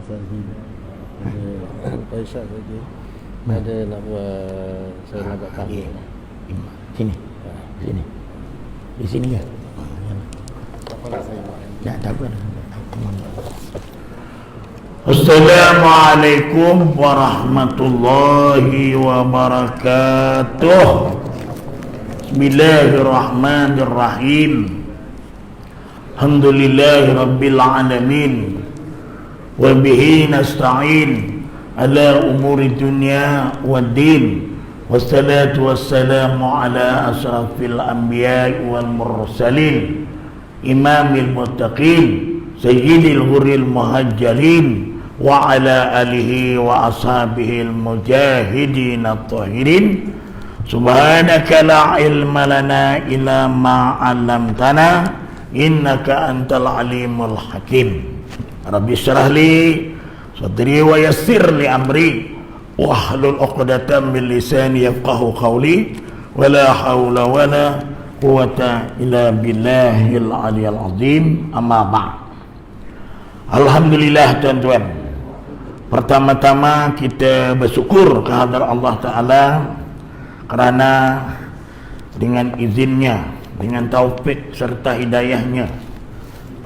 tadi ada Faisal tadi ada nak buat saya nak buat tahlil. Sini. Sini. Di sini ke? Apalah saya buat. Tak apa. Assalamualaikum warahmatullahi wabarakatuh. Bismillahirrahmanirrahim. Alhamdulillahi rabbil alamin. Wa bihi nasta'in ala umuri dunya waddin. Wassalatu wassalamu ala asrafil anbiya'i wal mursalin, imamil muttaqin, sayyidil ghuril muhajjalin, wa ala alihi wa ashabihil mujahidin at-tahirin. Subhanaka la ilma lana illa ma 'allamtana innaka antal alimul hakim. Rabbi syrah li sadri wa yassir li amri wahlul 'uqdatam min lisani yafqahu qawli wa la haula wa la quwwata illa billahil aliyyil azim. Amma ba'd. Alhamdulillah tuan-tuan, pertama-tama kita bersyukur kehadrat Allah Ta'ala kerana dengan izinnya, dengan taufik serta hidayahnya,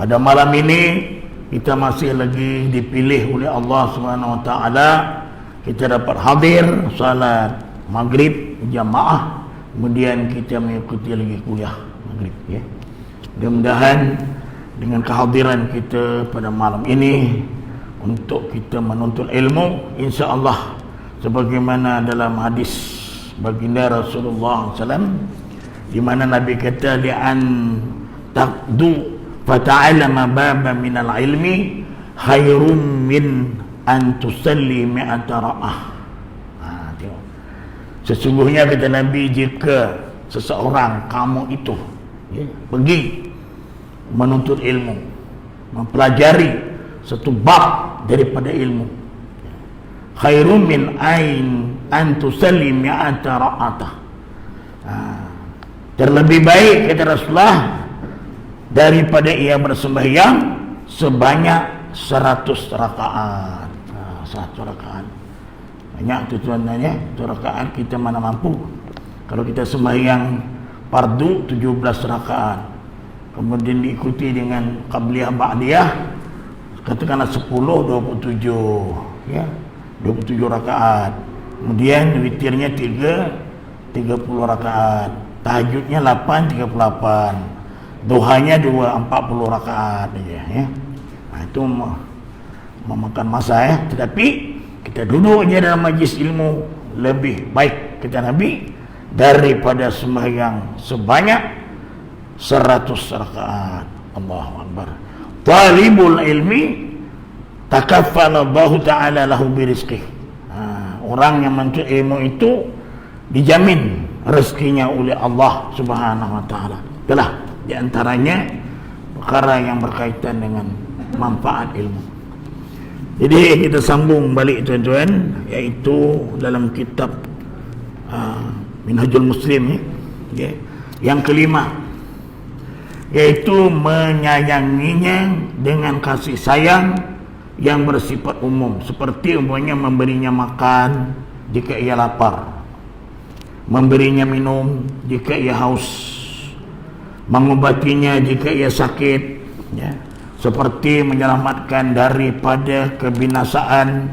pada malam ini kita masih lagi dipilih oleh Allah Subhanahu Wa Ta'ala. Kita dapat hadir salat maghrib jamaah, kemudian kita mengikuti lagi kuliah maghrib, ya. Mudah-mudahan dengan kehadiran kita pada malam ini untuk kita menuntut ilmu, insya-Allah sebagaimana dalam hadis baginda Rasulullah SAW, di mana Nabi kata li'an taqdu fata'alama baba minal ilmi khairum min an tusalli mi'ata ra'ah. Tengok. Sesungguhnya kata Nabi, jika seseorang kamu itu pergi menuntut ilmu, mempelajari satu bab daripada ilmu, khairum min an tusalli mi'ata ra'atah, terlebih baik kata Rasulullah daripada ia bersembahyang sebanyak 100 rakaat. 100 rakaat banyak tu tuan-tuannya. 1 rakaat kita mana mampu. Kalau kita sembahyang fardu 17 rakaat, kemudian diikuti dengan qabliyah ba'diyah, katakanlah 10 27, ya, 27 rakaat. Kemudian witirnya 30 rakaat, tahajudnya 8 38, duhanya 40 rakaat aja, ya. Itu memakan masa, ya. Tetapi kita duduk je dalam majlis ilmu lebih baik kata Nabi daripada sembahyang sebanyak 100 rakaat. Allahu Akbar. Talibul ilmi takaffala Allah Ta'ala lahu birizqih. Orang yang menuntut ilmu itu dijamin rezekinya oleh Allah Subhanahu Wa Ta'ala. Itulah di antaranya perkara yang berkaitan dengan manfaat ilmu. Jadi kita sambung balik tuan-tuan, iaitu dalam kitab Minhajul Muslim, ya. Yang kelima, yaitu menyayanginya dengan kasih sayang yang bersifat umum, seperti umpamanya memberinya makan jika ia lapar, memberinya minum jika ia haus, mengobatinya jika ia sakit, ya. Seperti menyelamatkan daripada kebinasaan,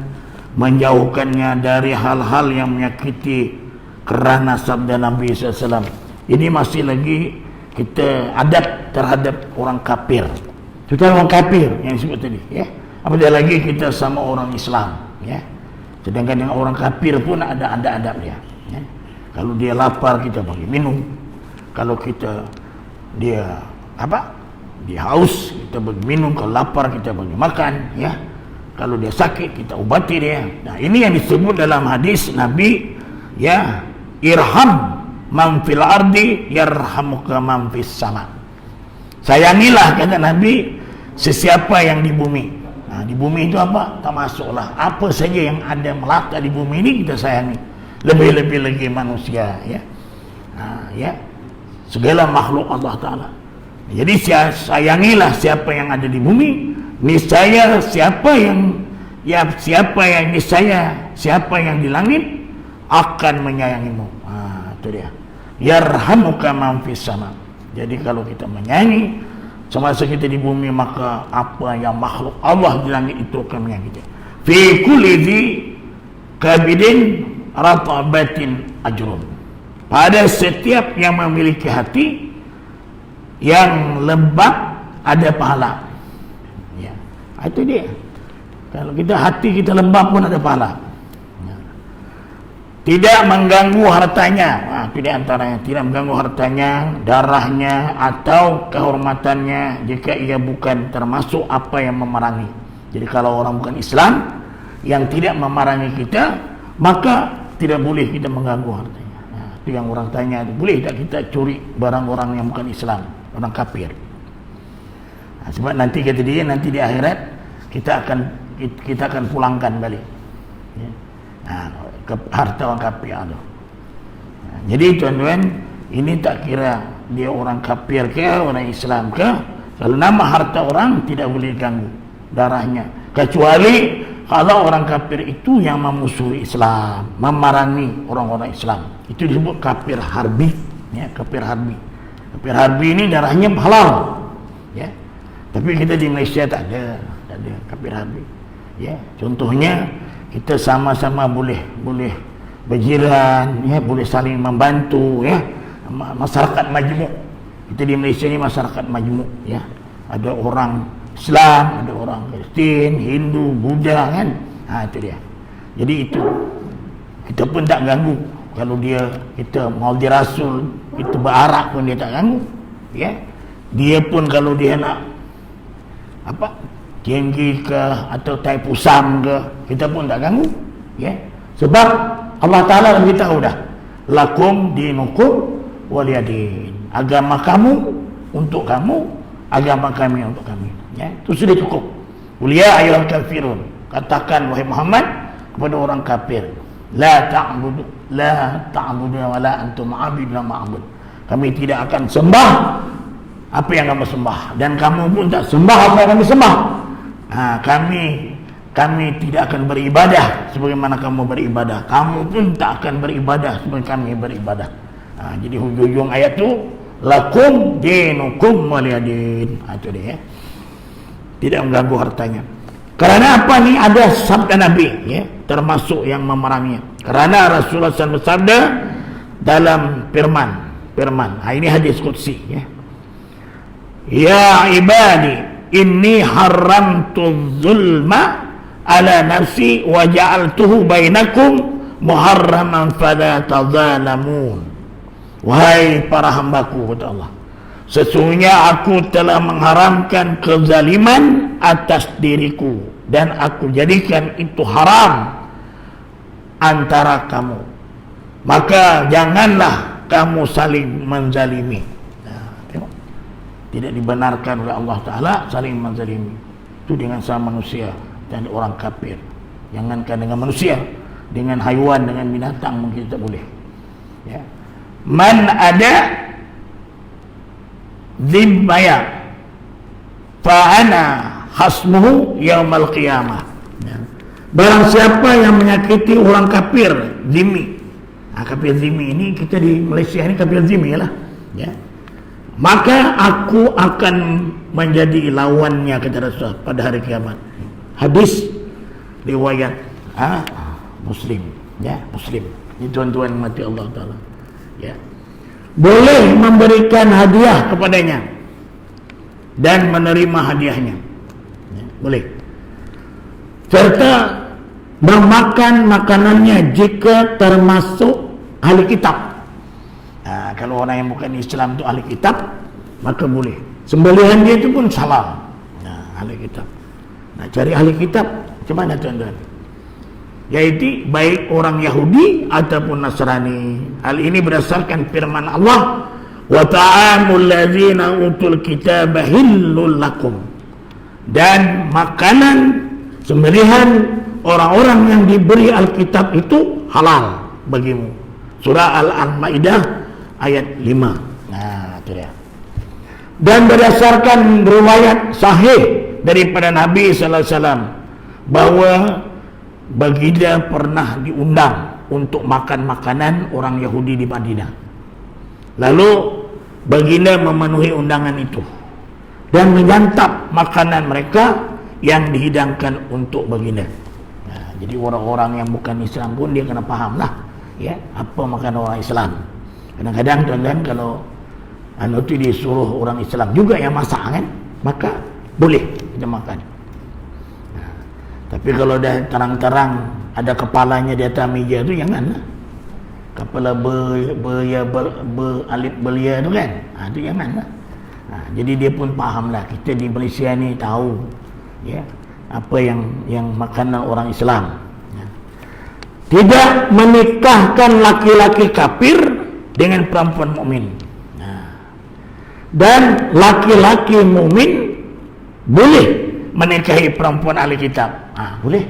menjauhkannya dari hal-hal yang menyakiti, kerana sabda Nabi SAW. Ini masih lagi kita adab terhadap orang kafir. Kita orang kafir yang disebut tadi, ya. Apabila lagi kita sama orang Islam, ya. Sedangkan dengan orang kafir pun ada adab dia, ya. Kalau dia lapar kita bagi minum, kalau dia haus kita bagi minum, kalau lapar kita bagi makan, ya. Kalau dia sakit kita ubati dia. Nah, ini yang disebut dalam hadis Nabi, ya, irham man fil ardi yarhamuka man fis sama. Sayangilah kata Nabi sesiapa yang di bumi. Nah, di bumi itu apa? Termasuklah apa saja yang ada melata di bumi ini kita sayangi. Lebih-lebih lagi manusia, ya. Nah, ya. Segala makhluk Allah Ta'ala. Jadi sayangilah siapa yang ada di bumi, niscaya siapa ya siapa yang niscaya siapa yang di langit akan menyayangimu. Itu dia. Yarhamuka man fis sama. Jadi kalau kita menyanyi semasa kita di bumi, maka apa yang makhluk Allah di langit itu akan menyanyi kita. Fi kulli dhi kabidin ratabatin ajrun. Pada setiap yang memiliki hati yang lembab ada pahala. Ya, itu dia. Kalau kita hati kita lembab pun ada pahala. Ya. Tidak mengganggu hartanya. Itu di antaranya. Tidak mengganggu hartanya, darahnya atau kehormatannya jika ia bukan termasuk apa yang memerangi. Jadi kalau orang bukan Islam yang tidak memerangi kita, maka tidak boleh kita mengganggu hartanya. Itu yang orang tanya, boleh tak kita curi barang orang yang bukan Islam, orang kafir? Sebab nanti kata dia, nanti di akhirat kita akan pulangkan balik ke harta orang kafir itu. Jadi tuan-tuan, ini tak kira dia orang kafir ke orang Islam ke, kalau nama harta orang tidak boleh diganggu darahnya, kecuali kalau orang kafir itu yang memusuhi Islam, memerangi orang-orang Islam, itu disebut kafir harbi. Ya, kafir harbi. Kafir harbi ini darahnya halal. Ya, tapi kita di Malaysia tak ada kafir harbi. Ya, contohnya kita sama-sama boleh berjiran, ya, boleh saling membantu, ya, masyarakat majmuk. Kita di Malaysia ini masyarakat majmuk, ya. Ada orang Islam, ada orang Kristian, Hindu, Buddha, kan? Itu dia. Jadi itu kita pun tak ganggu. Kalau kita mau Rasul, kita berarak pun dia tak ganggu, ya. Dia pun kalau dia nak tinggi ke atau tai pusam ke, kita pun tak ganggu, ya. Sebab Allah Ta'ala beritahu dah, lakum dinukum waliyadin. Agama kamu untuk kamu, agama kami untuk kami. Ya, itu sudah cukup. Qul ya ayyuhal kafirun, katakan wahai Muhammad kepada orang kafir, la ta'budu wa la antum a'buduna ma'bud. Kami tidak akan sembah apa yang kamu sembah, dan kamu pun tak sembah apa yang kami sembah. Kami tidak akan beribadah sebagaimana kamu beribadah. Kamu pun tak akan beribadah sebagaimana kami beribadah. Jadi hujung ayat tu lakum dinukum waliyadin. Itu dia, ya. Tidak mengganggu hartanya. Karena apa ni? Ada sabda Nabi, ya, termasuk yang memeranginya. Karena Rasulullah SAW bersabda dalam firman. Ini hadis qudsi, ya. Ya ibadi, inni haramtu zulma ala nafsi wa ja'altuhu bainakum muharraman fala tadzalamun. Wahai para hambaku, kata Allah, sesungguhnya aku telah mengharamkan kezaliman atas diriku dan aku jadikan itu haram antara kamu, maka janganlah kamu saling menzalimi. Tengok, tidak dibenarkan oleh Allah Ta'ala saling menzalimi. Itu dengan sama manusia dan orang kafir. Jangankan dengan manusia, dengan haiwan, dengan binatang mungkin tak boleh, ya. Man ada zimmaya fa'ana hasmuhu yaumal qiyamah. Barang siapa yang menyakiti orang kafir zimmi. Kafir zimmi ini kita di Malaysia ini kafir zimmi lah, ya. Maka aku akan menjadi lawannya, kata Rasul, pada hari kiamat. Hadis riwayat Muslim, ya, Muslim. Ini tuan-tuan mati Allah Ta'ala, ya. Boleh memberikan hadiah kepadanya dan menerima hadiahnya, ya, boleh. Serta memakan makanannya jika termasuk ahli kitab. Kalau orang yang bukan Islam itu ahli kitab, maka boleh. Sembelihan dia itu pun halal. Ahli kitab. Cari ahli kitab macam mana, tuan-tuan? Yaitu baik orang Yahudi ataupun Nasrani. Hal ini berdasarkan firman Allah, wa ta'amul ladzina utul kitaba hillul lakum. Dan makanan sembelihan orang-orang yang diberi Alkitab itu halal bagimu. Surah Al-Maidah ayat 5. Itu dia. Dan berdasarkan riwayat sahih daripada Nabi sallallahu alaihi wasallam bahwa baginda pernah diundang untuk makan makanan orang Yahudi di Madinah. Lalu baginda memenuhi undangan itu dan menyantap makanan mereka yang dihidangkan untuk baginda. Nah, jadi orang-orang yang bukan Islam pun dia kena faham lah, ya, apa makanan orang Islam. Kadang-kadang tuan-tuan kalau itu disuruh orang Islam juga yang masak kan, maka boleh kita makan. Nah, tapi kalau dah terang-terang ada kepalanya di atas meja tu janganlah. Kepala alif belia tu kan, itu janganlah. Jadi dia pun fahamlah, kita di Malaysia ni tahu, ya, apa yang makanan orang Islam, ya. Tidak menikahkan laki-laki kafir dengan perempuan mukmin. Dan laki-laki mukmin boleh menikahi perempuan ahli kitab. Boleh.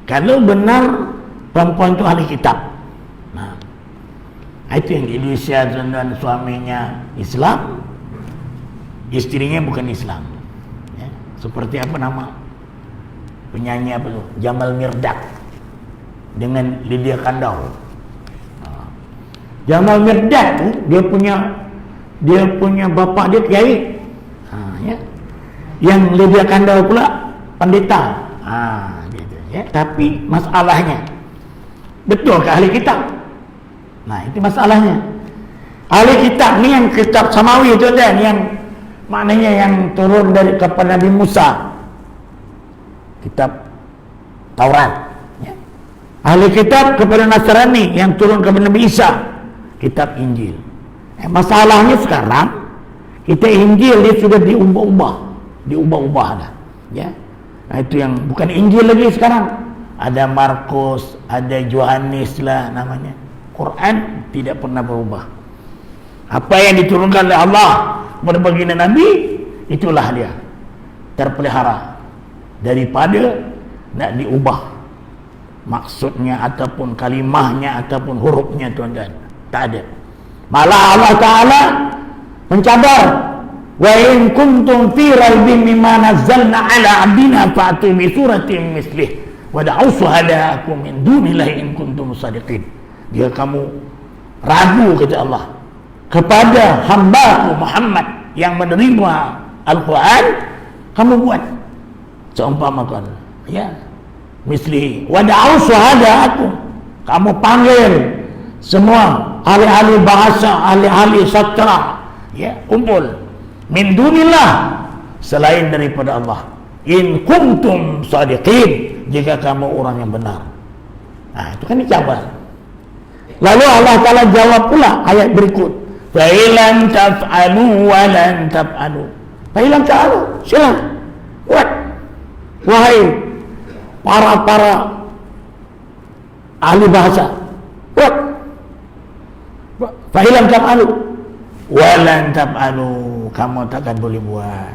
Kalau benar perempuan itu ahli kitab. Itu yang di Indonesia, dan suaminya Islam, istrinya bukan Islam, ya. Seperti apa nama penyanyi apa tu, Jamal Mirdad dengan Lydia Kandau. Jamal Mirdad tu dia punya bapa dia kiai, ya. Yang Lydia Kandau pula pendeta, gitu, ya. Tapi masalahnya, betul ke ahli kitab? Nah, itu masalahnya. Ahli kitab ni yang kitab samawi tu kan, yang maknanya yang turun dari kepada Nabi Musa, kitab Taurat, ya. Ahli kitab kepada Nasrani yang turun kepada Nabi Isa, kitab Injil. Masalahnya sekarang kita Injil dia sudah diubah-ubah dah, ya. Itu yang bukan Injil lagi sekarang. Ada Markus, ada Yohanes lah namanya. Quran tidak pernah berubah. Apa yang diturunkan oleh Allah kepada baginda Nabi, itulah dia terpelihara daripada nak diubah maksudnya ataupun kalimahnya ataupun hurufnya, tuan-tuan. Tak ada. Malah Allah Ta'ala mencabar, wa in kuntum fi raibin mimma nazzalna ala abdina fa'tu bi suratin mislih wa da'u shuhada'akum min dunillahi in kuntum shadiqin. Jika kamu ragu, kata Allah, kepada hamba-Ku Muhammad yang menerima Al-Quran, kamu buat seumpamakan, ya, misli wa da'u syuhada'akum, kamu panggil semua ahli-ahli bahasa, ahli-ahli sastra, ya, kumpul min dunillah, selain daripada Allah, in kuntum shadiqin, jika kamu orang yang benar. Itu kan dicabar. Lalu Allah Ta'ala jawab pula ayat berikut, fa'ilam taf'alu wa lan taf'alu. Fa'ilam taf'alu, sila buat, wahai para ahli bahasa, buat. Fa'ilam taf'alu wa lan taf'alu, kamu takkan boleh buat.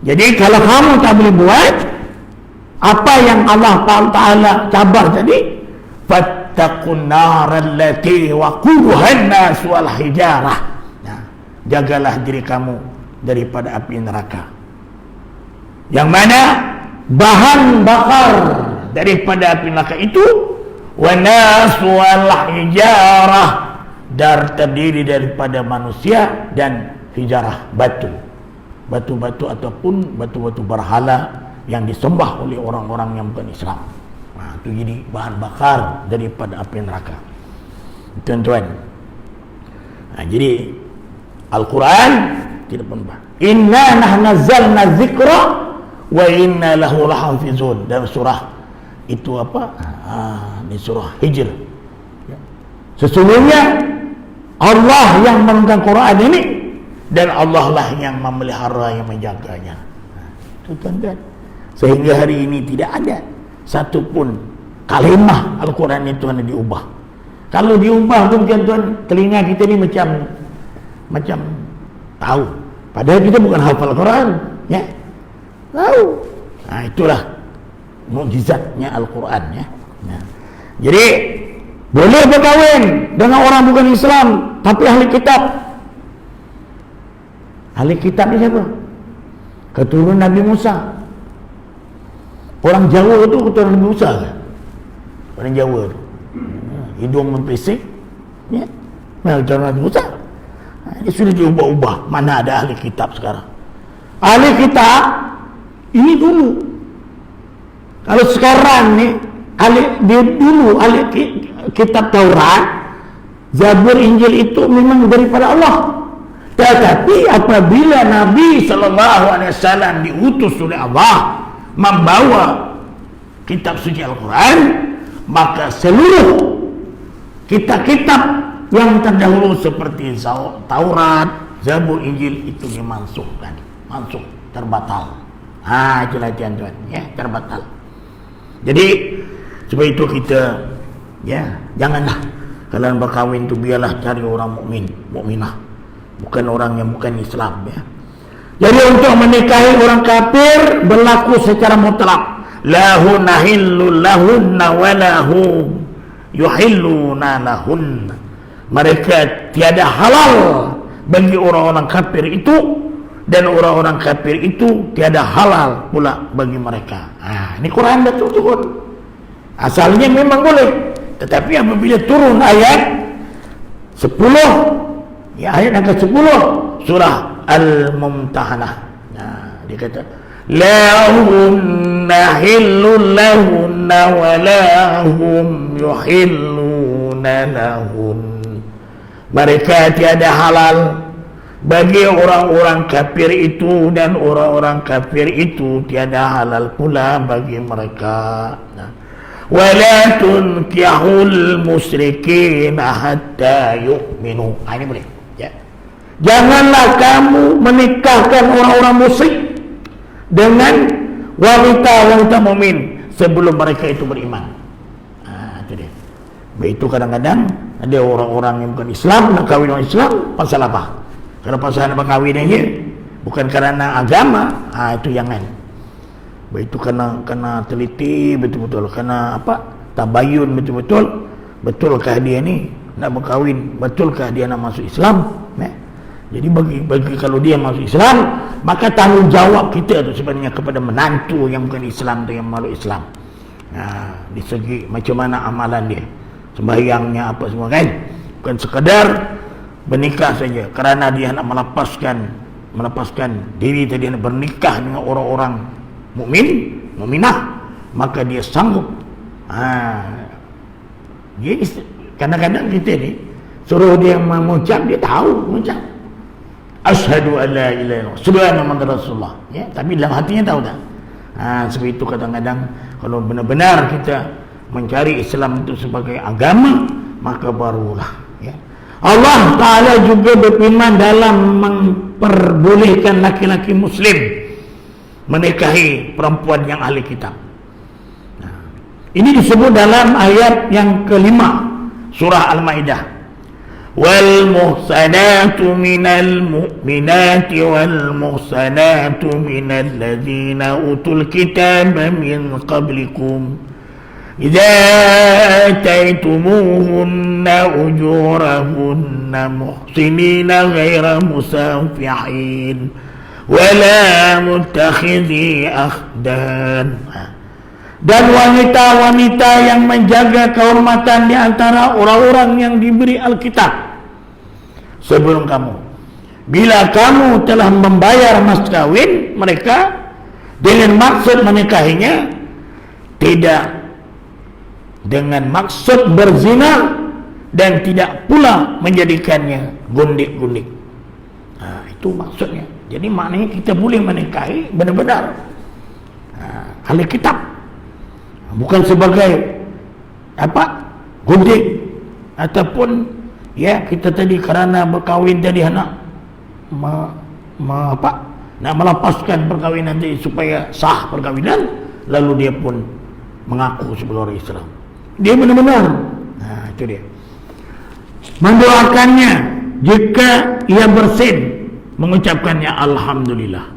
Jadi kalau kamu tak boleh buat apa yang Allah Ta'ala cabar tadi, fattaqun naral lati waquduha an-nas wal hijarah. Jagalah diri kamu daripada api neraka, yang mana bahan bakar daripada api neraka itu wanas wal hijarah, terdiri daripada manusia dan hijarah, batu-batu ataupun batu-batu berhala yang disembah oleh orang-orang yang bukan Islam. Itu jadi bahan bakar daripada api neraka, tuan-tuan. Jadi Al-Quran tidak berubah. Inna nahnu nazzalna dzikra wa inna lahu lahafizun. Dalam surah itu apa? Di surah Hijr. Sesungguhnya Allah yang menurunkan Quran ini dan Allah lah yang memelihara, yang menjaganya. Itu tuan-tuan. Sehingga hari ini tidak ada satu pun kalimah Al-Quran itu hanya diubah. Kalau diubah pun tuan-tuan, telinga kita ni macam tahu, padahal kita bukan hafal Al-Quran, ya, tahu. Itulah mukjizatnya Al-Quran, ya. Jadi boleh berkahwin dengan orang bukan Islam tapi ahli kitab. Ahli kitab ni siapa? Keturunan Nabi Musa. Orang Jawa tu keturunan Nabi Musa kan? Orang Jawa tu hidung mempisik, ya, keturunan Nabi Musa. Ini sudah diubah-ubah. Mana ada ahli kitab sekarang? Ahli kitab ini dulu. Kalau sekarang ni ahli kitab Taurat, Zabur, Injil itu memang daripada Allah. Tetapi apabila Nabi SAW diutus oleh Allah membawa kitab suci Al-Quran, maka seluruh kitab-kitab yang terdahulu seperti Taurat, Zabur, Injil itu dimasukkan, terbatal. Itulah tuan-tuan, ya, terbatal. Jadi sebab itu kita, ya, janganlah kalian berkahwin tu biarlah cari orang mukminah, bukan orang yang bukan Islam, ya. Jadi untuk menikahi orang kafir berlaku secara mutlak. Lahunna hillul lahunna wa lahum yuhilluna lahunna. Mereka tiada halal bagi orang-orang kafir itu, dan orang-orang kafir itu tiada halal pula bagi mereka. Ini Quran betul turun. Asalnya memang boleh, tetapi apabila turun ayat 10, ya, ayat yang ke-10 surah Al-Mumtahanah. Dia kata lahunna hillul lahunna wa lahum yuhilluna lahun. Mereka tiada halal bagi orang-orang kafir itu, dan orang-orang kafir itu tiada halal pula bagi mereka. Wala tunkihul musyrikin hatta yu'minu. Ini boleh, ya. Janganlah kamu menikahkan orang-orang musyrik dengan wanita-wanita mukmin sebelum mereka itu beriman. Itu dia. Begitu kadang-kadang ada orang-orang yang bukan Islam nak kahwin orang Islam pasal apa? Kalau pasal nak kahwin aja bukan kerana agama, itu jangan. Begitu kena teliti betul-betul, kena apa? Tabayun betul-betul. Betulkah dia ni nak berkahwin? Betulkah dia nak masuk Islam? Jadi bagi kalau dia masuk Islam, maka tanggungjawab kita tu sebenarnya kepada menantu yang bukan Islam tu, yang malu Islam. Di segi macam mana amalan dia, sembahyangnya apa semua kan, bukan sekadar bernikah saja kerana dia nak melepaskan diri tadi, nak bernikah dengan orang-orang mukminah, maka dia sanggup. Jadi kadang-kadang kita ni suruh dia mengucap, dia tahu mengucap asyhadu an la ilaha illallah subhana muhammadar rasulullah, ya, tapi dalam hatinya tahu tak. Sebab itu kadang-kadang kalau benar-benar kita mencari Islam itu sebagai agama, maka barulah, ya. Allah Ta'ala juga berfirman dalam memperbolehkan laki-laki muslim menikahi perempuan yang ahli kitab. Ini disebut dalam ayat yang ke-5 surah Al-Maidah. Wal muhsanatu minal mu'minati wal muhsanatu minal ladzina utul kitaba min qablikum idza ataytumuhunna ujurahunna muhsinina ghaira musafihin wala muttakhidhi akhdan. Dan wanita-wanita yang menjaga kehormatan di antara orang-orang yang diberi Alkitab sebelum kamu, bila kamu telah membayar mas kawin mereka dengan maksud menikahinya, tidak dengan maksud berzina, dan tidak pula menjadikannya gundik-gundik. Itu maksudnya. Jadi maknanya kita boleh menikahi benar-benar ahli kitab, bukan sebagai apa, gundik, ataupun ya kita tadi kerana berkahwin tadi nak nak melepaskan perkahwinan tadi supaya sah perkahwinan, lalu dia pun mengaku sebagai orang Islam. Dia benar-benar, itu dia, mendoakannya jika ia bersin, mengucapkannya alhamdulillah,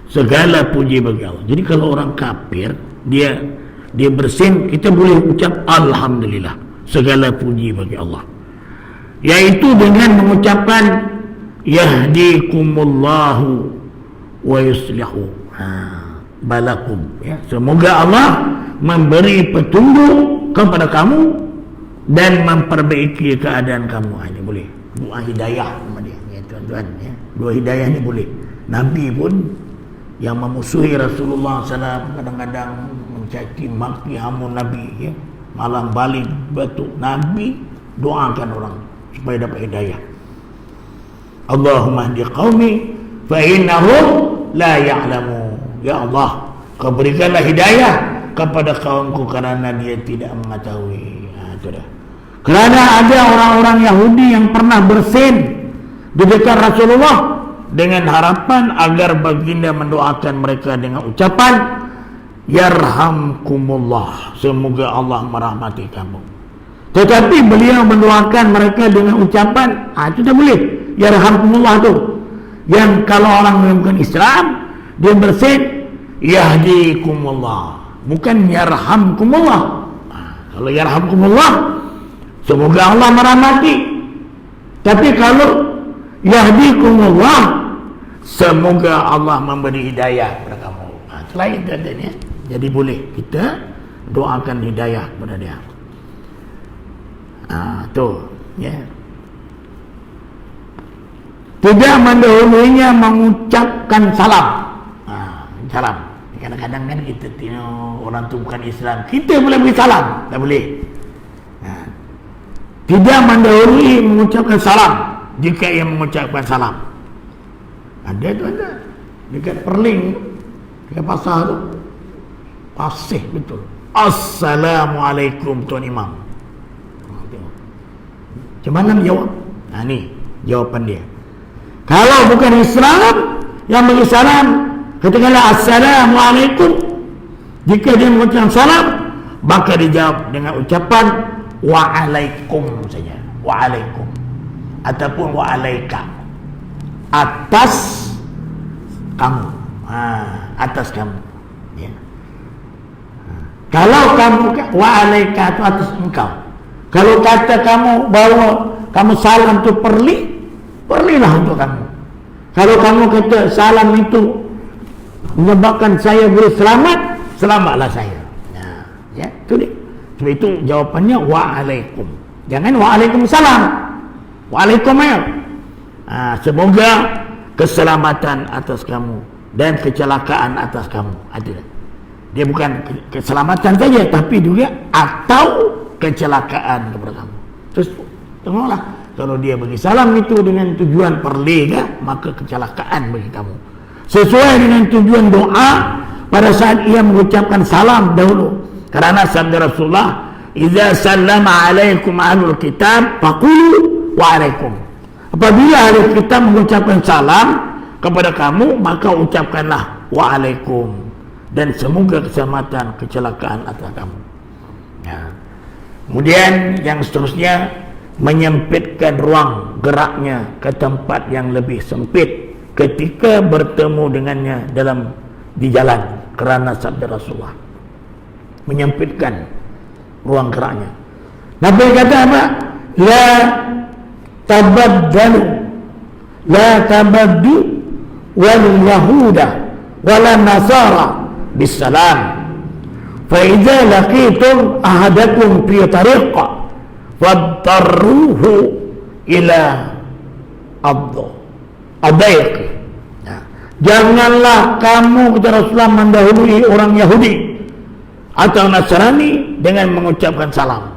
segala puji bagi Allah. Jadi kalau orang kafir dia bersin, kita boleh ucap alhamdulillah, segala puji bagi Allah, yaitu dengan mengucapkan yahdikumullahu wa yuslihu. balakum, ya. Semoga Allah memberi petunjuk kepada kamu dan memperbaiki keadaan kamu. Ini boleh doa hidayah sama dia, ya tuan-tuan, ya. Doa hidayah ni boleh. Nabi pun yang memusuhi Rasulullah SAW kadang-kadang mencaci maki hamun Nabi, ya. Malah balik batu. Nabi doakan orang supaya dapat hidayah. Allahumma hdi qaumi fa innahum la ya'lamun. Ya Allah, kau berikanlah hidayah kepada kaumku kerana dia tidak mengetahui. Itu dah. Kerana ada orang-orang Yahudi yang pernah bersin di dekat Rasulullah dengan harapan agar baginda mendoakan mereka dengan ucapan yarhamkumullah, semoga Allah merahmati kamu. Tetapi beliau mendoakan mereka dengan ucapan, itu tak boleh. Yarhamkumullah tu. Yang kalau orang yang bukan Islam, dia bersin yahdikumullah, bukan yarhamkumullah. Kalau yarhamkumullah, semoga Allah merahmati. Tapi kalau yahdikumullah, semoga Allah memberi hidayah kepada kamu. Selain katanya, jadi boleh kita doakan hidayah kepada dia. Tu, ya. Tidak mendahulunya mengucapkan salam. Salam. Kadang-kadang kan kita tengok orang tu bukan Islam, kita boleh beri salam, tak boleh. Tidak mendahului mengucapkan salam jika ia mengucapkan salam. Ada tu ada dekat Perling, dekat pasar tu, pasih betul. Assalamualaikum Tuan Imam. Tengok. Macam mana menjawab? Ni jawapan dia. Kalau bukan Islam yang bagi salam, katakanlah Assalamualaikum. Jika dia mengucapkan salam, maka dijawab dengan ucapan Waalaikum saja. Waalaikum ataupun Waalaika, atas kamu. Atas kamu, ya. Kalau kamu Waalaika itu atas engkau. Kalau kata kamu bahawa kamu salam itu perlilah untuk kamu. Kalau kamu kata salam itu menyebabkan saya boleh selamat, selamatlah saya. Ya, itu dia. Sebab itu jawapannya waalaikum. Jangan waalaikumsalam. Waalaikum ya. Semoga keselamatan atas kamu dan kecelakaan atas kamu. Ada. Dia bukan keselamatan saja, tapi juga atau kecelakaan kepada kamu. Terus tengoklah, kalau dia bagi salam itu dengan tujuan perlega, maka kecelakaan bagi kamu. Sesuai dengan tujuan doa pada saat ia mengucapkan salam dahulu. Kerana sabda Rasulullah, "Idza sallama alaikum ahlul kitab faqulu wa alaikum." Apabila ahlul kitab mengucapkan salam kepada kamu, maka ucapkanlah wa alaikum, dan semoga keselamatan kecelakaan atas kamu. Ya. Kemudian yang seterusnya, menyempitkan ruang geraknya ke tempat yang lebih sempit ketika bertemu dengannya di jalan, kerana sabda Rasulullah. Menyempitkan ruang geraknya. Nabi kata apa? La tabaddu wal yahuda wala nasara bisalam. Fa idza laqitum ahadakum fi tariqa fadtarruhu ila adaiqi. Janganlah kamu, kata Rasulullah, mendahului orang Yahudi atau Nasrani dengan mengucapkan salam.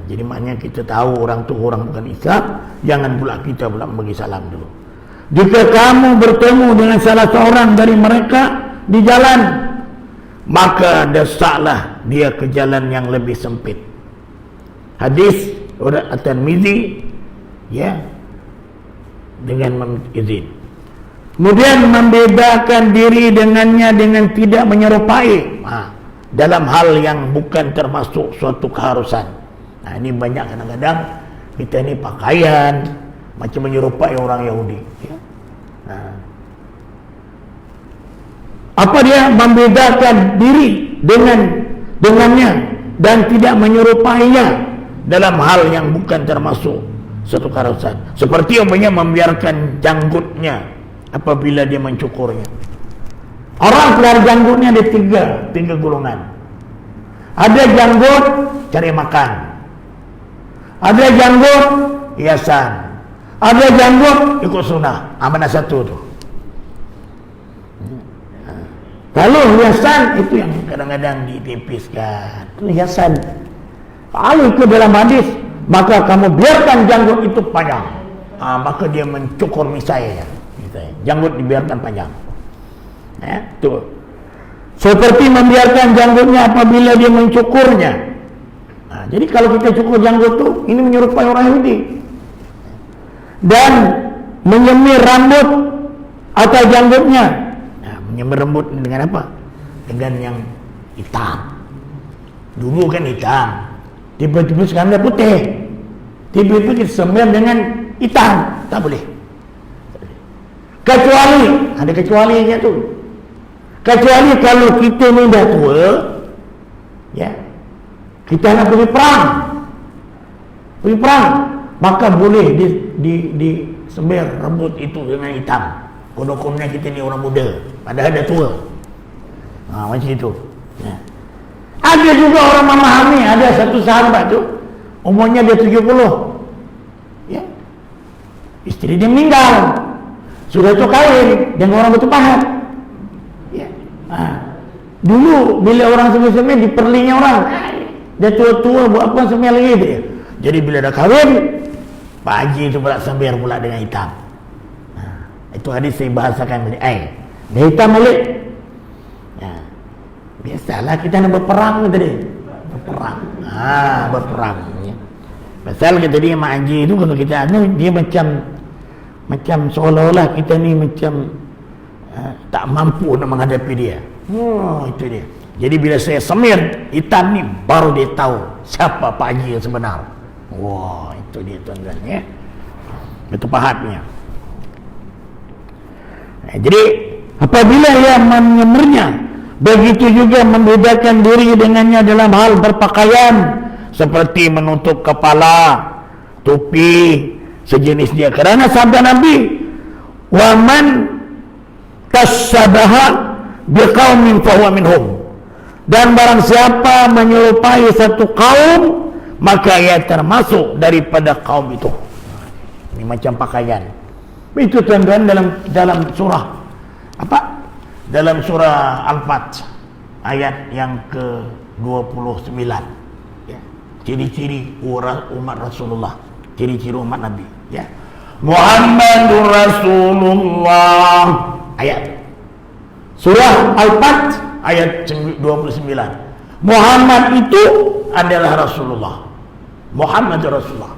Jadi maknanya kita tahu orang tu orang bukan Islam, jangan pula kita pula bagi salam dulu. Jika kamu bertemu dengan salah seorang dari mereka di jalan, maka desaklah dia ke jalan yang lebih sempit. Hadis At-Tirmidzi, ya, dengan izin. Kemudian membedakan diri dengannya dengan tidak menyerupai dalam hal yang bukan termasuk suatu keharusan. Ini banyak kadang-kadang kita ni pakaian macam menyerupai orang Yahudi, ya. Apa dia membedakan diri dengannya dan tidak menyerupainya dalam hal yang bukan termasuk suatu keharusan, seperti umpamanya membiarkan janggutnya apabila dia mencukurnya. Orang pelihara janggutnya ada tiga golongan. Ada janggut cari makan, ada janggut hiasan, ada janggut ikut sunnah. Mana satu tu? Kalau hiasan itu yang kadang-kadang ditipiskan, itu hiasan. Kalau ikut dalam hadis, maka kamu biarkan janggut itu panjang. Maka dia mencukur misai. Janggut dibiarkan panjang. Tuh. Seperti membiarkan janggutnya apabila dia mencukurnya. Jadi kalau kita cukur janggut tu, ini menyerupai orang Yahudi. Dan menyemir rambut atau janggutnya. Menyemir rambut dengan apa? Dengan yang hitam. Dulu kan hitam, tiba-tiba sekarang dah putih. Tiba-tiba kita semir dengan hitam, tak boleh. Kecuali, ada kecualinya tu. Kecuali kalau kita ni dah tua, ya, kita nak pergi perang, maka boleh di semir rambut itu dengan hitam. Kodok-kodoknya kita ni orang muda, padahal dah tua. Macam itu. Ya. Ada juga orang memahami, ada satu sahabat tu, umurnya dia 70. Ya. Isteri dia meninggal. Sudah tu kahwin dengan orang bertupahat. Ya. Dulu bila orang semir-semir diperlinya orang. Dia tua-tua buat apa semir lagi dia. Jadi bila dah kahwin, Pak Haji tu pula semir pula dengan hitam. Itu hadis saya bahasakan balik. Dia hitam balik. Ya. Biasalah kita nak berperang tadi. Berperang. Berperang. Ya. Pasal kata dia Mak Haji tu kalau kita dia macam seolah-olah kita ni macam tak mampu nak menghadapi dia. Itu dia. Jadi bila saya semir hitam ni, baru dia tahu siapa Pak Haji yang sebenar. Wah, itu dia tuan-tuan ya. Itu pahatnya. Jadi apabila ia menyemirnya, begitu juga membedakan diri dengannya dalam hal berpakaian, seperti menutup kepala, topi, sejenis dia. Kerana sabda Nabi, wa man tasyabaha biqaumin fahuwa minhum. Dan barang siapa menyerupai satu kaum, maka ia termasuk daripada kaum itu. Ini macam pakaian. Itu tuan-tuan dalam surah apa? Dalam surah Al-Fat ayat yang ke-29. Ya. Ciri-ciri umat Rasulullah, ciri-ciri umat Nabi, ya. Muhammadur Rasulullah. Ayat surah Al-Fat ayat 29. Muhammad itu adalah Rasulullah. Muhammadur Rasulullah.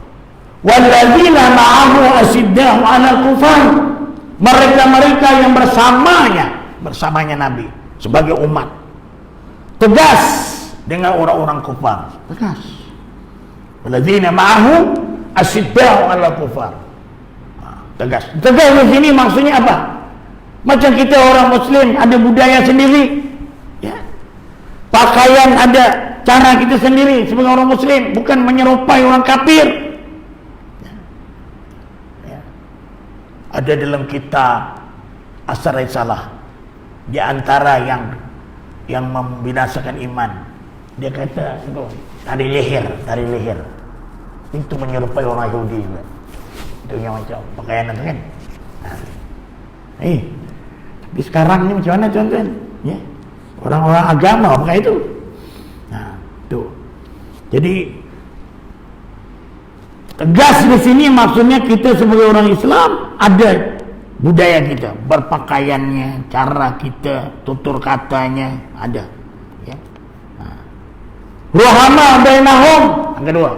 Walladzina ma'ahu asyiddahu 'alal kufar. Mereka-mereka yang bersamanya Nabi sebagai umat, tegas dengan orang-orang kufar. Tegas. Walladzina ma'ahu asyiddahu 'alal kufar. Tegas. Tegas di sini maksudnya apa? Macam kita orang Muslim ada budaya sendiri, ya. Pakaian ada cara kita sendiri sebagai orang Muslim, bukan menyerupai orang kafir. Ada dalam kitab Asar Risalah, di antara yang membinasakan iman, dia kata itu tari leher itu menyerupai orang Yahudi juga. Itu yang macam pakaian itu kan. Tapi sekarang ni macam mana tuan-tuan? Ya, orang-orang agama pakai itu. Tu. Jadi tegas di sini maksudnya kita sebagai orang Islam ada budaya kita, berpakaiannya, cara kita, tutur katanya ada. Ya. Ruhama bainahum. Yang kedua,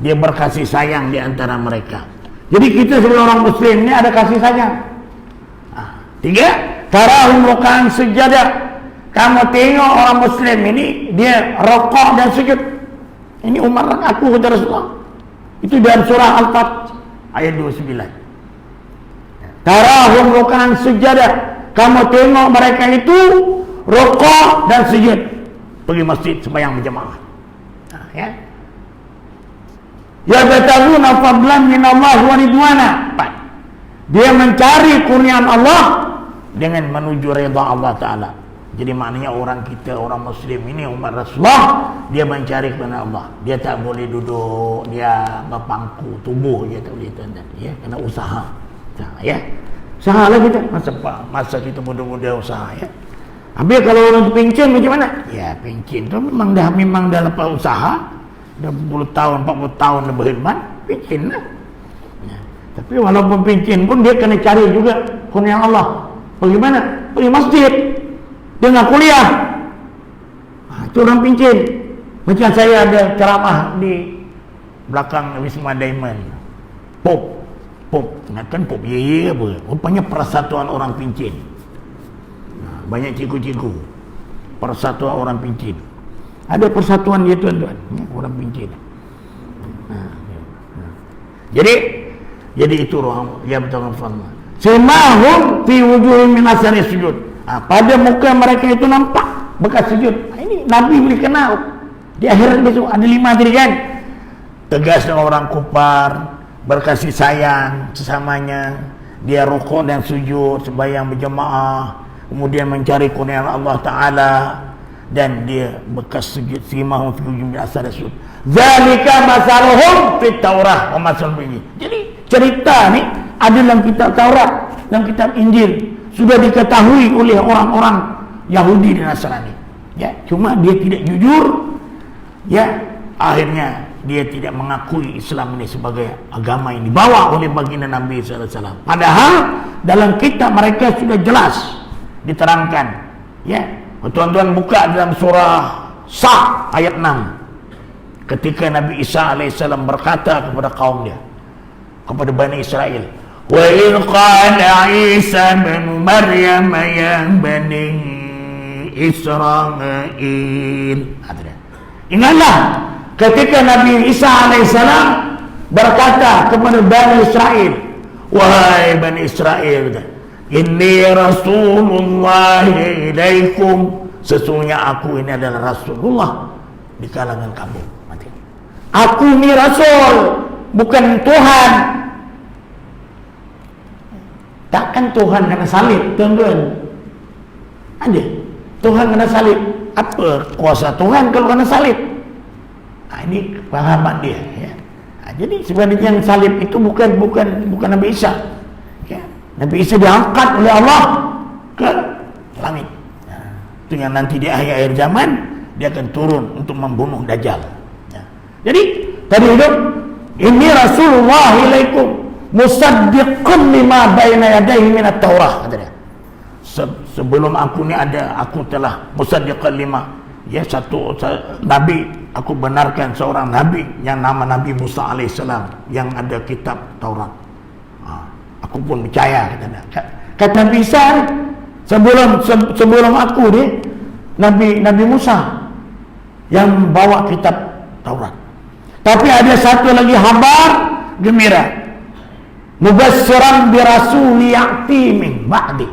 dia berkasih sayang di antara mereka. Jadi kita sebagai orang Muslim ini ada kasih sayang. Tiga, tarahum ruk'an sujadah. Kamu tengok orang Muslim ini dia rukuk dan sujud. Ini umat aku kata Rasulullah. Itu dalam surah Al-Fat ayat 29. Tarahum ruk'an sujadah. Kamu tengok mereka itu rukuk dan sujud. Pergi masjid sembahyang berjamaah. Ya. Yabtaguna fadlan min Allah wa ridwana. Dia mencari kurniaan Allah dengan menuju redha Allah Ta'ala. Jadi maknanya orang kita, orang Muslim ini, umat Rasulullah, dia mencari kepada Allah. Dia tak boleh duduk, dia berpangku tubuh, dia tak boleh, tuan-tuan. Ya, kena usaha. Ya, usahalah kita. Masa kita muda-muda usaha, ya. Habis kalau orang tu pencen macam mana? Ya, pencen tu memang dah lepas usaha, dah 10 tahun, 40 tahun dah berkhidmat, pencen lah. Ya. Tapi walaupun pencen pun dia kena cari juga kurnia Allah. Bagaimana? Pergi masjid. Dia nak kuliah. Itu orang pencen. Macam saya ada ceramah di belakang Wisma Diamond. Pop. Ingatkan Pop ye apa? Rupanya persatuan orang pencen. Banyak cikgu-cikgu. Persatuan orang pencen. Ada persatuan dia, tuan-tuan. Orang pencen. Jadi itu orang yang betul-betul. Semahum fi wujuhim min asari sujud. Pada muka mereka itu nampak bekas sujud. Ini Nabi boleh kenal. Di akhirat besok ada 5 tadi kan. Tegas dengan orang kufar, berkasih sayang sesamanya. Dia rukuk dan sujud, sembahyang berjemaah, kemudian mencari kurnia Allah Ta'ala, dan dia bekas sujud. Simahum fi wujuhim min asari sujud. Zalika masaluhum fit Taurah wa masaluhum ini. Jadi cerita ni ada dalam kitab Taurat, dalam kitab Injil, sudah diketahui oleh orang-orang Yahudi dan Nasrani. Ya, cuma dia tidak jujur. Ya, akhirnya dia tidak mengakui Islam ini sebagai agama yang dibawa oleh baginda Nabi sallallahu alaihi wasallam. Padahal dalam kitab mereka sudah jelas diterangkan. Ya, tuan-tuan buka dalam surah Sa ayat 6. Ketika Nabi Isa alaihissalam berkata kepada kaum dia, kepada Bani Israel, wa in qala Isa bin Maryam ya bani Israil. Ingatlah ketika Nabi Isa alaihissalam berkata kepada Bani Israel, wahai Bani Israel, inni Rasulullah ilaikum, sesungguhnya aku ini adalah Rasulullah di kalangan kamu. Aku ini Rasul, bukan Tuhan. Takkan Tuhan kena salib, tuan-tuan? Ada Tuhan kena salib. Apa kuasa Tuhan kalau kena salib? Ini pahaman dia, ya. Jadi sebenarnya yang salib itu bukan Nabi Isa, ya. Nabi Isa diangkat oleh Allah ke langit. Itu yang nanti di akhir-akhir zaman dia akan turun untuk membunuh Dajjal, ya. Jadi tadi itu, ini Rasulullah ilaikum musaddiqun lima baina yadayhi min at-Taurah, kata dia. Sebelum aku ni ada, aku telah musaddiqan lima, ya, satu nabi, aku benarkan seorang nabi yang nama Nabi Musa alaihissalam yang ada kitab Taurat. Aku pun percaya, kata dia. Kata Nabi Isa, sebelum aku ni Nabi Musa yang bawa kitab Taurat. Tapi ada satu lagi kabar gembira, mubassyiran bi rasuli ya'ti min ba'di.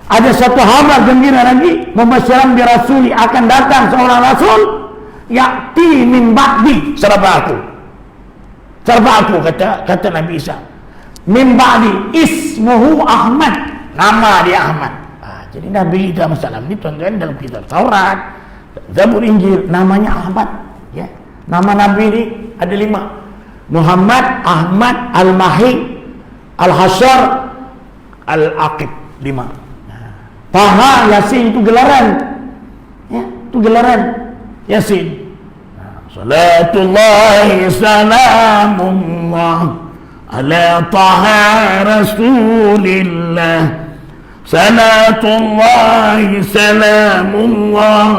Ada satu kabar gembira lagi, mubassyiran bi rasuli, akan datang seorang rasul ya'ti min ba'di, serba aku, kata Nabi Isa. Min ba'di ismuhu Ahmad, nama dia Ahmad. Jadi Nabi Isa alaihissalam ini, tuan-tuan, dalam kitab Taurat, Zabur, Injil, namanya Ahmad, ya. Nama Nabi ini ada 5. Muhammad, Ahmad, Al-Mahi, Al-Hasyar, Al-Aqib, 5. Taha, Yasin itu gelaran, ya, itu gelaran Yasin. Salatullahi salamullah ala Taha Rasulillah. Salatullahi salamullah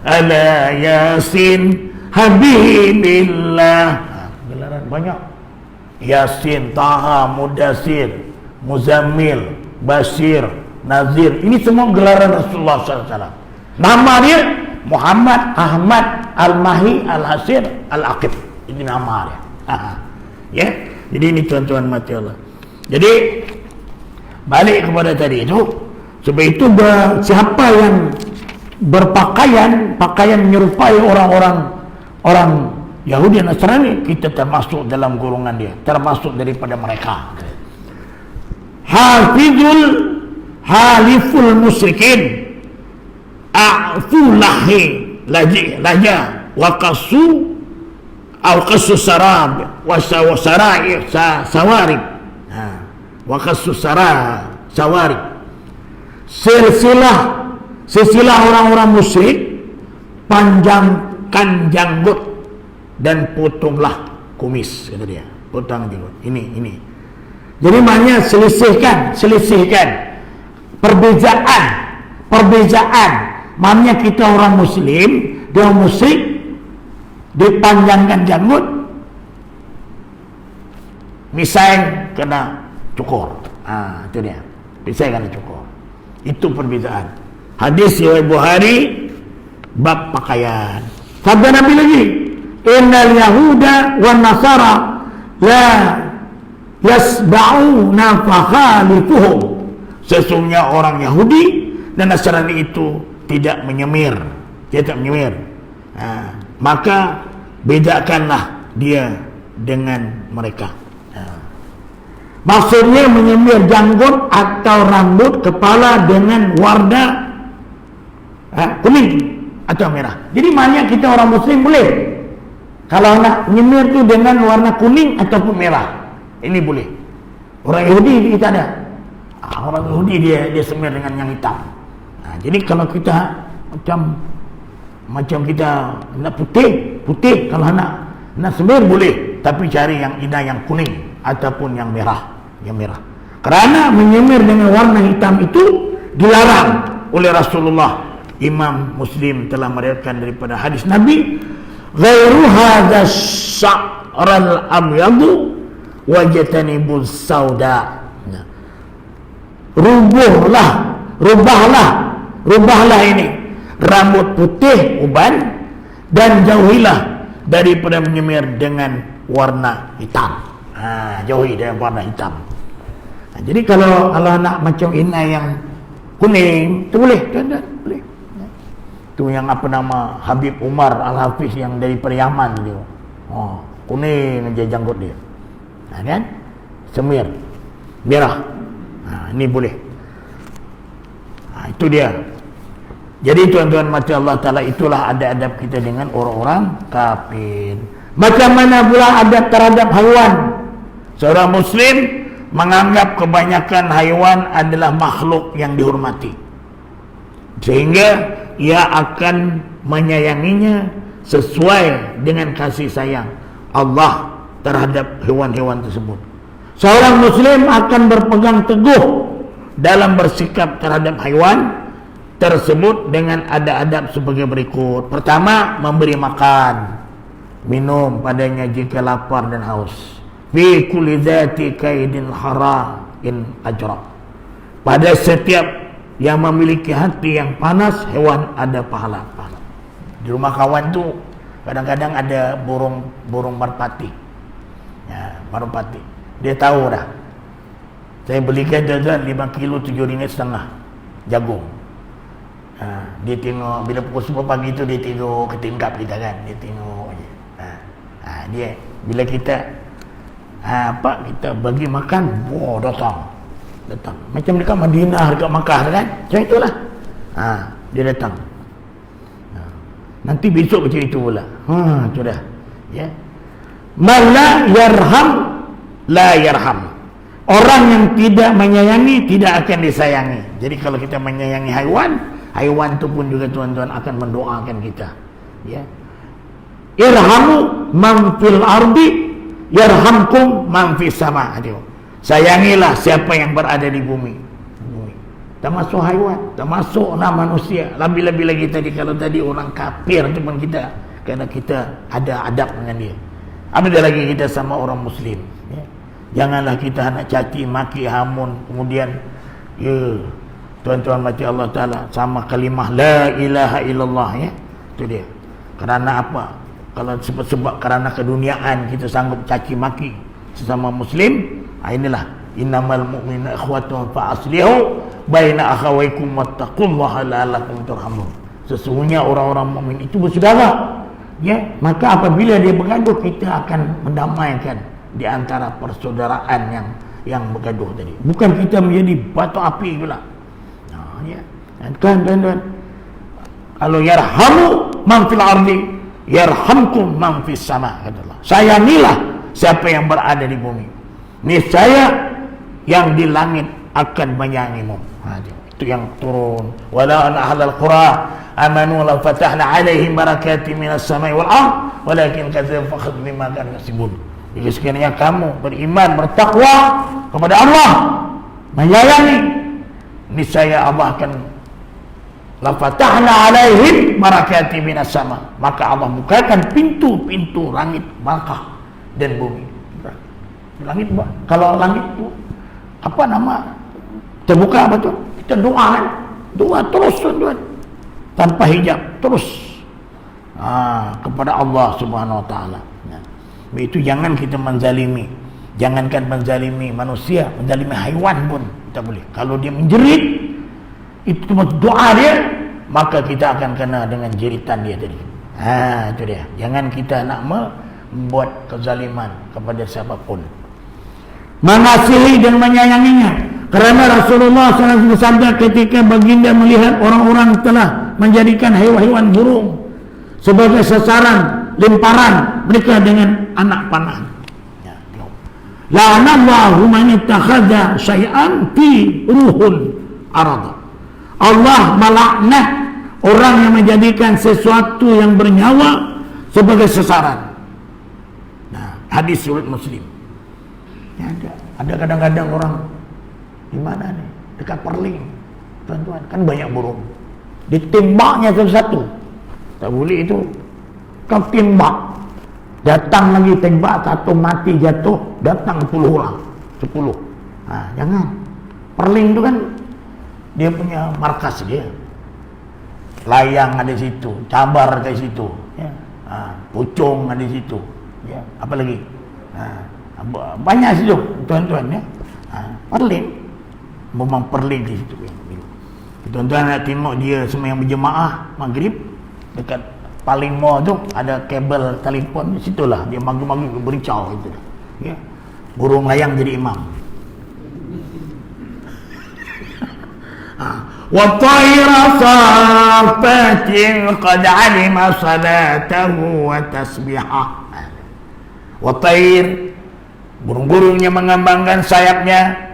ala Yasin Habibillah. Gelaran banyak. Yasin, Taha, Mudassir, Muzammil, Basir, Nazir. Ini semua gelaran Rasulullah SAW. Nama dia Muhammad, Ahmad, Al-Mahi, Al-Hasir, Al-Aqib. Ini nama dia. Ya. Jadi ini tuan-tuan mati Allah. Jadi balik kepada tadi itu. Sebab itu siapa yang berpakaian menyerupai orang Yahudi dan Nasrani, kita termasuk dalam golongan dia, termasuk daripada mereka. Haliful musyrikin, a'fulahi laja wa qasu au qasu sarab wa sawarai sawarib. Wa qasu sawarib, silsilah orang-orang musyrik, panjangkan janggut dan potonglah kumis, kata dia. Potong janggut. Ini. Jadi maknanya selisihkan perbezaan. Maknanya kita orang muslim, dia orang musyrik, dipanjangkan janggut, misai kena cukur. Itu dia. Misai kena cukur. Itu perbezaan. Hadis riwayat Bukhari bab pakaian. Sabda Nabi lagi, innal yahuda wan nasara la yasba'una fakhalifuhum. Sesungguhnya orang Yahudi dan Nasrani itu tidak menyemir. Maka bedakanlah dia dengan mereka. Maksudnya menyemir janggut atau rambut kepala dengan warna kuning atau merah. Jadi maknanya kita orang muslim boleh kalau nak menyemir tu dengan warna kuning ataupun merah. Ini boleh. Orang Yahudi kita ada. Orang Yahudi dia semir dengan yang hitam. Jadi kalau kita macam kita nak putih kalau nak semir boleh, tapi cari yang indah yang kuning ataupun yang merah. Kerana menyemir dengan warna hitam itu dilarang oleh Rasulullah. Imam Muslim telah meriwayatkan daripada hadis Nabi, ghairu hadza sya'ral abyadu wajtanibus sauda. Rubahlah ini rambut putih uban dan jauhilah daripada menyemir dengan warna hitam. Jauhi dari warna hitam. Jadi kalau nak macam inai yang kuning tu boleh, tuan-tuan, boleh. Tu yang apa nama Habib Umar Al-Hafiz yang daripada Yaman dia. Kuning aja janggut dia. Kan? Semir merah. Ini boleh. Itu dia. Jadi tuan-tuan mati Allah Ta'ala, itulah adab-adab kita dengan orang-orang kafir. Macam mana pula adab terhadap haiwan? Seorang Muslim menganggap kebanyakan haiwan adalah makhluk yang dihormati, sehingga ia akan menyayanginya sesuai dengan kasih sayang Allah terhadap hewan-hewan tersebut. Seorang Muslim akan berpegang teguh dalam bersikap terhadap haiwan tersebut dengan adab-adab sebagai berikut. Pertama, memberi makan, minum padanya jika lapar dan haus. Fi kulli dzati kaidin haram in ajra. Pada setiap yang memiliki hati yang panas, hewan ada pahala. Di rumah kawan tu kadang-kadang ada burung merpati. Merpati. Dia tahu dah. Saya belikan tuan-tuan 5 kilo 7 ringgit setengah jagung. Dia tengok bila pukul 10 pagi tu dia tidur ketingkap kita kan. Dia tengok je. Dia bila kita kita bagi makan, datang. Macam dekat Madinah, dekat Makkah kan. Macam itulah. Dia datang. Nanti besok macam itu pula. Itu dah. Ya. Mala yarham la yarham. Orang yang tidak menyayangi tidak akan disayangi. Jadi kalau kita menyayangi haiwan tu pun juga tuan-tuan akan mendoakan kita. Ya. Irhamu man fil ardi yarhamkum man fis sama. Sayangilah siapa yang berada di bumi. Termasuk haiwan, termasuk manusia. Lebih-lebih lagi tadi kalau tadi orang kafir tu pun kita, kerana kita ada adab dengan dia. Apabila lagi kita sama orang Muslim. Ya. Janganlah kita nak caci maki hamun, kemudian tuan-tuan mati Allah Ta'ala sama kalimah la ilaha illallah, ya. Itu dia. Kerana apa? Kalau sebab kerana keduniaan kita sanggup caci maki sesama Muslim, inilah innamal mu'minuna ikhwatun fa aslihu baina akhawaykum wattaqullaha la'allakum turhamun. Sesungguhnya orang-orang mukmin itu bersaudara. Ya, maka apabila dia bergaduh, kita akan mendamaikan di antara persaudaraan yang bergaduh tadi. Bukan kita menjadi batu api pula. Ya. Kan tuan-tuan, Kalau yarhamu man fil ardi yarhamkum man fis sama, kata Allah. Sayangilah siapa yang berada di bumi, niscaya yang di langit akan menyayangimu. Itu yang turun. Wala an ahlal qura amanu la fatahna alaihim barakatin minas samai wal ard walakin kadzabu fakhad bima kanu yaksibun. Jika sekiranya kamu beriman, bertakwa kepada Allah, menyayangi, niscaya Allah akan la fatahna alaihim barakatin minas sama, maka Allah bukakan pintu-pintu langit barakah dan bumi. Langit, kalau langit itu apa nama terbuka, apa tuh, kita doa kan, doa terus tuan, tanpa hijab terus kepada Allah Subhanahu Wa Taala. Itu jangan kita menzalimi, jangankan menzalimi manusia, menzalimi haiwan pun kita boleh. Kalau dia menjerit, itu cuma doa dia, maka kita akan kena dengan jeritan dia tadi. Itu dia. Jangan kita nak membuat kezaliman kepada siapapun. Mengasihi dan menyayanginya, kerana Rasulullah SAW bersabda ketika baginda melihat orang-orang telah menjadikan hewan-hewan burung sebagai sasaran lemparan mereka dengan anak panah. La'anallahu man ittakhadha syai'an fi ruhul arad. Allah melaknat orang yang menjadikan sesuatu yang bernyawa sebagai sasaran. Hadis riwayat Muslim. Ada kadang-kadang orang di mana nih, dekat Perling, tuan-tuan, kan banyak burung, ditembaknya satu-satu. Tak boleh itu. Kau tembak, datang lagi tembak, satu mati jatuh, datang 10 orang, 10. Jangan. Perling itu kan dia punya markas dia. Layang ada di situ, cabar ada di situ, ya. Pucung ada di situ, ya. Apa lagi? Banyak situ, tuan-tuan, ya. Perling, memang perling di situ. Tuan-tuan nak tengok dia semua yang berjemaah maghrib dekat paling mall tu ada kabel telefon, situlah dia maghrib bericau itu. Ya. Burung layang jadi imam. Wa tayra safatin qad alima salatahu wa tasbihah. Wa tayr, burung-burung yang mengembangkan sayapnya,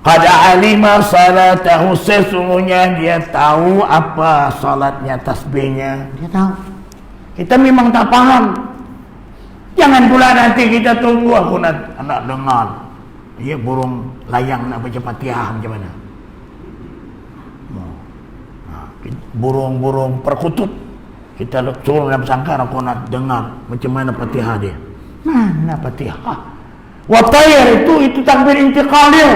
qad alima salatahu, sesungguhnya dia tahu apa salatnya, tasbihnya, dia tahu. Kita memang tak faham. Jangan pula nanti kita tunggu aku nak dengar. Ya, burung layang nak baca Fatihah macam mana? Burung-burung perkutut kita suruh dalam sangkar, aku nak dengar macam mana Fatihah dia. Mana Fatihah? Wa tayr itu takbir intiqal dia.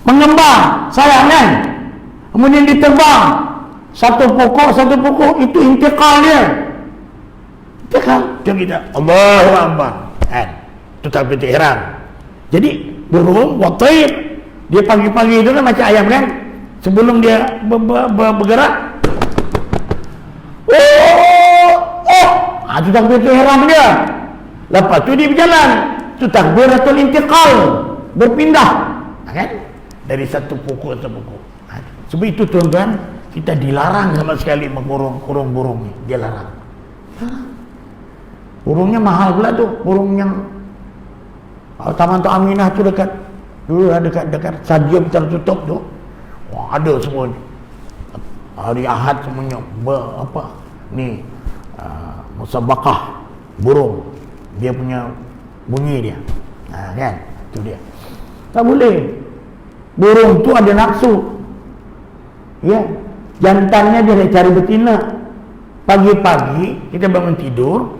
Mengembang sayap kan, kemudian diterbang satu pokok itu intiqal dia. Intiqal kita Allahu Akbar, itu takbir ihram. Jadi burung wa tayr dia pagi-pagi itu kan macam ayam kan, sebelum dia bergerak, itu takbir ihram dia. Lepas tu dia berjalan, itu takbiratul intiqal, berpindah, kan? Dari satu pokok ke pokok. Sebab itu tuan-tuan, kita dilarang sama sekali mengurung burung ni. Dia larang. Burungnya mahal pula tu. Burung yang Taman Tok Aminah tu dekat stadium tertutup tu. Wah, ada semua. Hari Ahad semuanya musabaqah burung. Dia punya bunyi dia. Kan? Itu dia. Tak boleh. Burung tu ada nafsu, ya, jantannya dia nak cari betina. Pagi-pagi kita bangun tidur,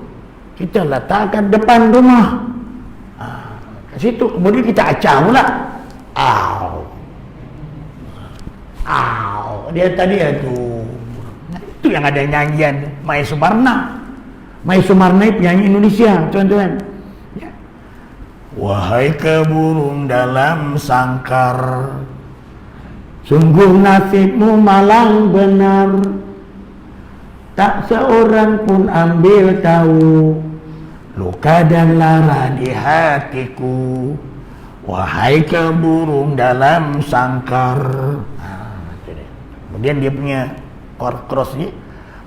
kita letakkan depan rumah, kat situ, kemudian kita acah pula. Dia tadi tu. Itu yang ada nyanyian Mai Sumarna. Mai Sumarna penyanyi Indonesia, tuan-tuan. Wahai keburung dalam sangkar, sungguh nasibmu malang benar, tak seorang pun ambil tahu luka dan lara di hatiku. Wahai keburung dalam sangkar. Kemudian dia punya cross ni.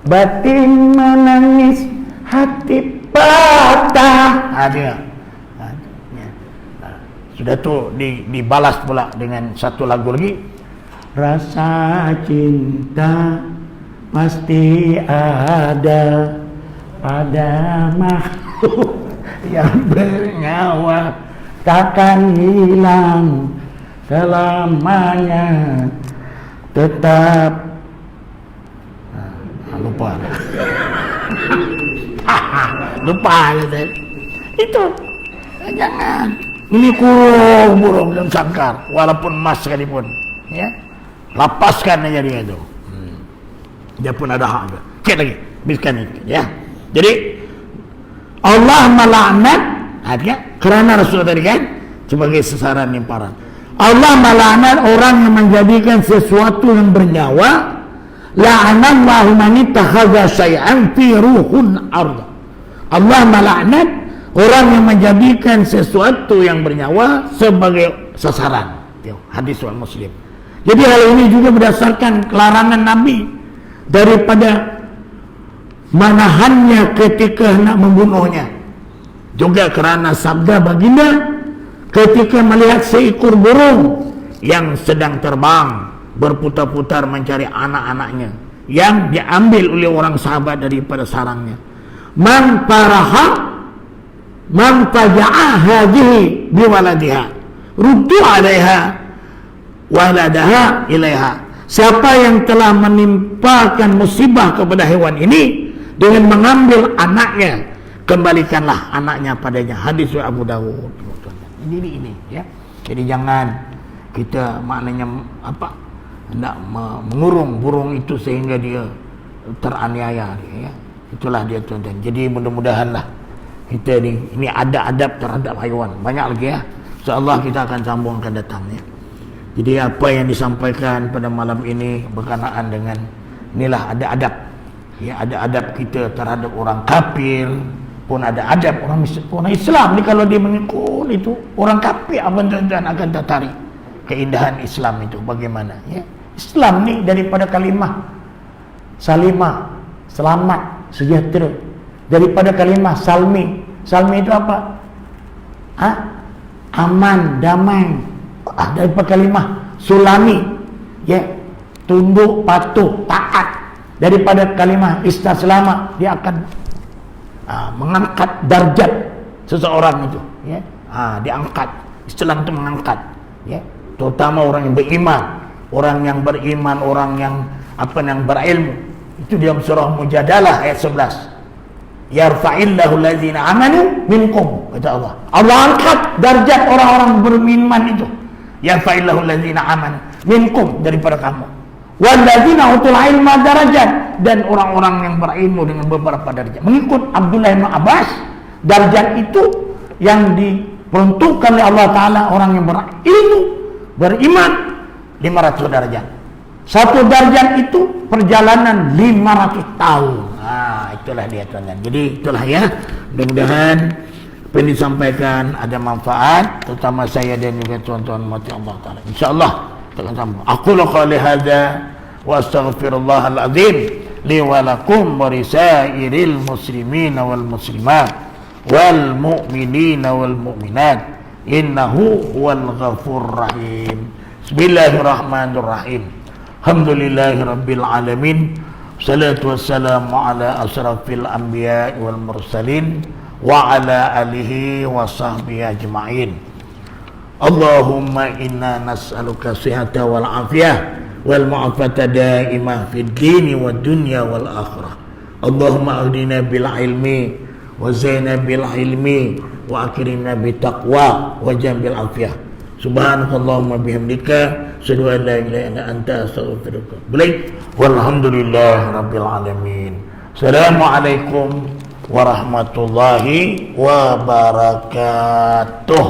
Batin menangis, hati patah. Dia. Sudah tu dibalas pula dengan satu lagu lagi. Rasa cinta pasti ada pada makhluk yang bernyawa, takkan hilang selamanya, tetap lupa lupa itu. Jangan ini kurung burung dan sangkar walaupun emas sekalipun, ya, lapaskan aja dia itu. Dia pun ada hak juga. Sikit lagi biskan itu, ya. Jadi Allah melaknat artinya kerana Rasul tadi kan sebagai sasaran nimparan. Allah melaknat orang yang menjadikan sesuatu yang bernyawa. La'anallahu man ittakhadha syai'an fi ruhun ardh. Allah melaknat orang yang menjadikan sesuatu yang bernyawa sebagai sasaran. Hadis riwayat Muslim. Jadi hal ini juga berdasarkan larangan Nabi daripada menahannya ketika nak membunuhnya. Juga kerana sabda baginda ketika melihat seekor burung yang sedang terbang berputar-putar mencari anak-anaknya yang diambil oleh orang sahabat daripada sarangnya. Man faja'a hadhihi biwaladiha ruddu 'alaiha waladaha ilaiha. Siapa yang telah menimpakan musibah kepada hewan ini dengan mengambil anaknya, kembalikanlah anaknya padanya. Hadis Abu Dawud. Ini ya. Jadi jangan kita maknanya apa? Hendak mengurung burung itu sehingga dia teraniaya, ya. Itulah dia tuan-tuan. Jadi mudah-mudahanlah kita ini ada adab terhadap haiwan. Banyak lagi ya. InsyaAllah kita akan sambungkan datang, ya. Jadi apa yang disampaikan pada malam ini berkenaan dengan inilah ada adab. Ya, ada adab kita terhadap orang kafir pun ada adab orang Islam ni. Kalau dia mengikut itu orang kafir, abang tuan-tuan akan tertarik keindahan Islam itu bagaimana, ya. Islam ni daripada kalimah salimah, selamat, sejahtera, daripada kalimah salmi. Salmi itu apa? Aman, damai. Daripada kalimah sulami, ya, tunduk, patuh, taat. Daripada kalimah istaslama, dia akan mengangkat darjat seseorang itu, ya. Diangkat. Islam itu mengangkat, ya, terutama orang yang beriman, orang yang berilmu. Itu dalam surah Mujadalah ayat 11. Yarfa'illahu allazina amanu minkum, kata Allah. Allah angkat darjat orang-orang beriman itu. Yarfa'illahu allazina amanu minkum, daripada kamu. Wallazina utul ilma darajat, dan orang-orang yang berilmu dengan beberapa darjat. Mengikut Abdullah bin Abbas, darjat itu yang diperuntukkan oleh Allah Ta'ala orang yang berilmu, beriman, 500 darjat. Satu darjat itu perjalanan 500 tahun. Itulah dia tuan-tuan. Jadi itulah, ya. Mudah-mudahan apa yang disampaikan ada manfaat, terutama saya dan juga tuan-tuan mati Allah Ta'ala. InsyaAllah kita akan sambung. Aku qali hadza wa astaghfirullahal azim li wa lakum wa risairil muslimina wal muslimat wal mu'minina wal mu'minat innahu huwal ghafurur rahim. Bismillahirrahmanirrahim. Alhamdulillahi rabbil alamin. Salatu wassalamu ala asrafil anbiya wal mursalin wa ala alihi wa sahbihi ajma'in. Allahumma inna nas'aluka sihhata wal afiyah wal mu'afata daimah fid dini wad dunya wal akhirah. Allahumma ahdina bil ilmi wa zaina bil ilmi wa akrimna bit taqwa wa jambil afiyah. Subhanakallahumma bihamdika asyhadu an la ilaha illa anta astaghfiruka wa atubu walhamdulillahi rabbil alamin. Assalamualaikum warahmatullahi wabarakatuh.